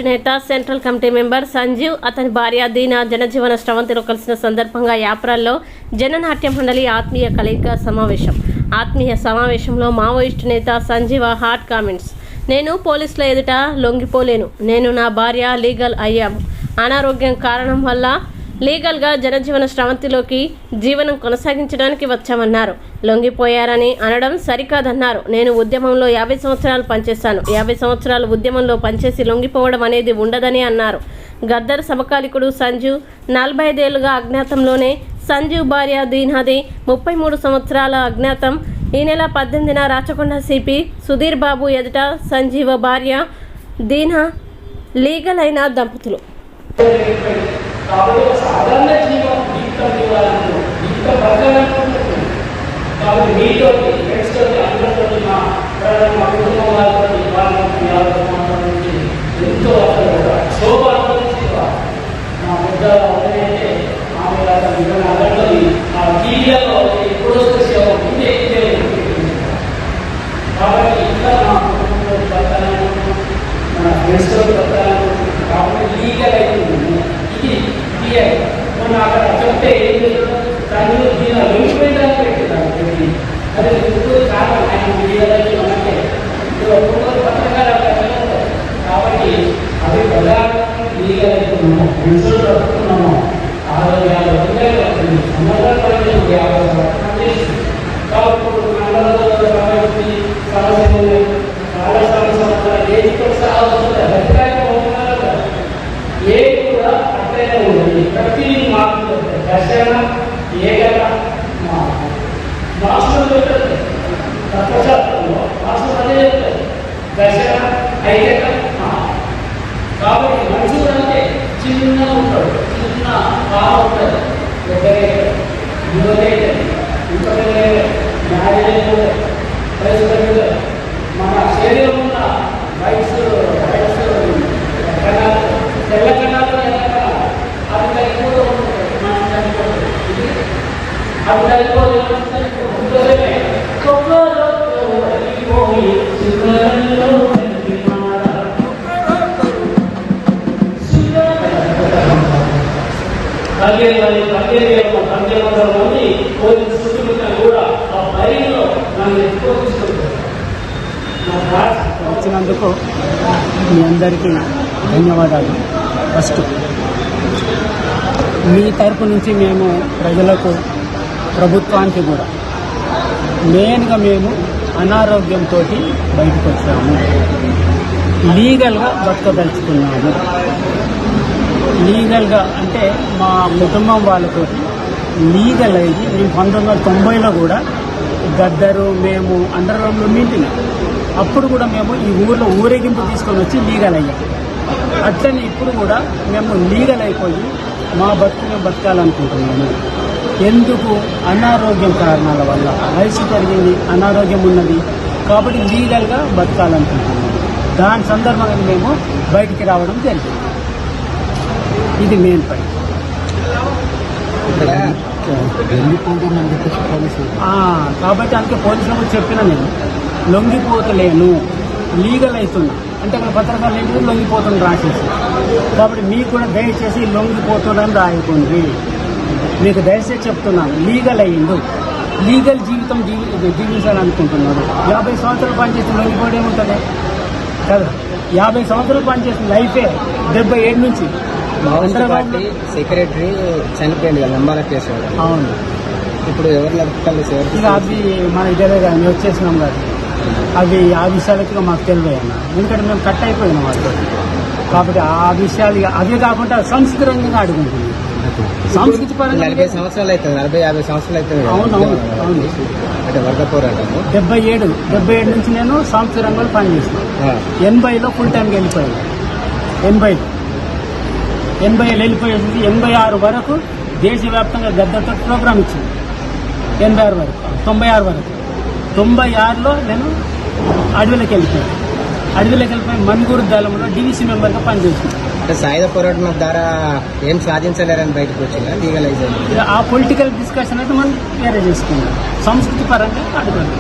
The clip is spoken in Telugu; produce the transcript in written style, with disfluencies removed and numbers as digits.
మావోయిస్టు నేత సెంట్రల్ కమిటీ మెంబర్ సంజీవ్, అతని భార్య దీనా జనజీవన స్రవంతిలో కలిసిన సందర్భంగా యాప్రాల్లో జననాట్య మండలి ఆత్మీయ కలయిక సమావేశం. ఆత్మీయ సమావేశంలో మావోయిస్టు నేత సంజీవ హాట్ కామెంట్స్. నేను పోలీసుల ఎదుట లొంగిపోలేను. నేను నా భార్య లీగల్ అయ్యాము. అనారోగ్యం కారణం వల్ల లీగల్గా జనజీవన స్రవంతిలోకి జీవనం కొనసాగించడానికి వచ్చామన్నారు. లొంగిపోయారని అనడం సరికాదన్నారు. నేను ఉద్యమంలో 50 సంవత్సరాలు పనిచేశాను. 50 సంవత్సరాలు ఉద్యమంలో పనిచేసి లొంగిపోవడం అనేది ఉండదని అన్నారు. గద్దర్ సమకాలికుడు సంజీవ్ 45 ఏళ్లుగా అజ్ఞాతంలోనే. సంజీవ్ భార్య దీనాది 33 సంవత్సరాల అజ్ఞాతం. ఈ నెల 18న రాచకొండ సిపి సుధీర్ బాబు ఎదుట సంజీవ భార్య దీనా లీగల్ అయిన దంపతులు. కాబట్టి సాధారణ జీవితం ఇవ్వాలంటే జీవితం బతకాలనుకుంటుంది. కాబట్టి మీతో ఫ్రెండ్స్తో అందరితో మా కుటుంబం వాళ్ళతో ఎంతో శోభ మా పెద్ద అయితే ఆమె అందరితో ఆ టీవీలలో ఎప్పుడో సేవ ముందే కాబట్టి ఇంకా మా కుటుంబంలో బతకాలనుకుంటున్నాం, మన ఫ్రెండ్స్తో బతకాలనుకుంటున్నాం. కాబట్టి లీగల్ అయితే మొన్న అక్కడ చెప్తే ఏం చేస్తాం దాని దీనిలో లొంగిపోయిందని పెట్టింది. అదే కారణం ఆయన లీగల్ మనకే పత్రికలు కాబట్టి అది ప్రధానంగా లీగల్ అవుతున్నాము. ఫ్రెండ్స్లో పడుతున్నాము. 60-50 రూపాయలు వస్తుంది. సంవత్సరాలు 50 కాబట్టి చాలా సంవత్సరాలు ఏది ఏ కూడా అట్లయినా ఉంటుంది. ప్రతి మార్పు దర్శన ఏకత మాస్టర్ పెట్టండి. తత్వశాస్త్రంలో మాస్టర్ అదే చెప్తారు, దర్శన ఐక్యత. కాబట్టి మనుషులు అంటే చిన్న ఉంటాడు, చిన్న బాగా ఉంటుంది. పెద్దగా యువత ఇంకొక మ్యారేజ్ మన శరీరం ఉన్న రైట్స్ తెల్ల కణాలు అది కలిగిపోతూ మంది పోలీసు చుట్టుముట్టిన కూడా ఆ భయంలో నన్ను ఎక్కువ వచ్చినందుకు మీ అందరికీ ధన్యవాదాలు. ఫస్ట్ మీ తరపు నుంచి మేము ప్రజలకు, ప్రభుత్వానికి కూడా మెయిన్గా మేము అనారోగ్యంతో బయటకు వచ్చాము. లీగల్గా బతకదలుచుకున్నాము. లీగల్గా అంటే మా కుటుంబం వాళ్ళతో లీగల్ అయ్యి మేము 1990లో కూడా గద్దరు మేము అండర్గ్రౌండ్లో మీటింగ్ అప్పుడు కూడా మేము ఈ ఊర్లో ఊరేగింపు తీసుకొని వచ్చి లీగల్ అయ్యాం. అట్లనే ఇప్పుడు కూడా మేము లీగల్ అయిపోయి మా బతుకు మేము బతకాలనుకుంటున్నాము. ఎందుకు? అనారోగ్యం కారణాల వల్ల వయసు పెరిగింది, అనారోగ్యం ఉన్నది. కాబట్టి లీగల్గా బతకాలనుకుంటున్నాము. దాని సందర్భంగా మేము బయటికి రావడం జరిగింది. ఇది మెయిన్ పాయింట్. కాబట్టి అందుకే పోలీసులకు చెప్పిన నేను లొంగిపోతలేను, లీగల్ అవుతున్నా అంటే అక్కడ పత్రికలు ఏంటి లొంగిపోతుంది రాసేసి. కాబట్టి మీకు కూడా దయచేసి లొంగిపోతుందని రాయకండి. మీకు దయచేసి చెప్తున్నాను, లీగల్ అయ్యిండు, లీగల్ జీవితం జీవించాలనుకుంటున్నాడు. 50 సంవత్సరాలు పనిచేసిన లొంగిపోవడం ఏముంటుంది కదా. 50 సంవత్సరాలు పనిచేసిన లైఫే 77 నుంచి సెక్రటరీ చనిపోయింది కదా, నంబాల కేసు. అవును, ఇప్పుడు ఎవరు ఇక అది మన ఇద్దరే కానీ మేము వచ్చేసినాం కదా. అవి ఆ విషయాలకి మాకు తెలివే అన్న, ఎందుకంటే మేము కట్ అయిపోయినాం వాటితో. కాబట్టి ఆ విషయాలు అదే కాకుండా సంస్కృతి రంగంగా అడుగుంటుంది. సంస్కృతి పరంగా 40 సంవత్సరాలు అవుతుంది, 40-50 సంవత్సరాలు అవుతుంది. అవునవును అవును. అంటే వర్గ పోరాటము 77 నుంచి నేను సంస్కృతి రంగంలో పనిచేసినాను. 80లో ఫుల్ టైంకి వెళ్ళిపోయాను. 80లో వెళ్ళిపోయేది 86 వరకు దేశవ్యాప్తంగా గద్దర్తో ప్రోగ్రామ్ ఇచ్చింది. 86 వరకు 96 వరకు 96లో నేను అడవిలోకి వెళ్ళిపోయి మణిగూరు దళంలో డివిసి మెంబర్గా పనిచేస్తున్నాను. సాయుధ పోరాటం ద్వారా ఏం సాధించలేరని బయటకు వచ్చిందా లీగలైజ్? ఆ పొలిటికల్ డిస్కషన్ అయితే మనం వేరే చేసుకున్నాం. సంస్కృతి పరంగా అడగండి.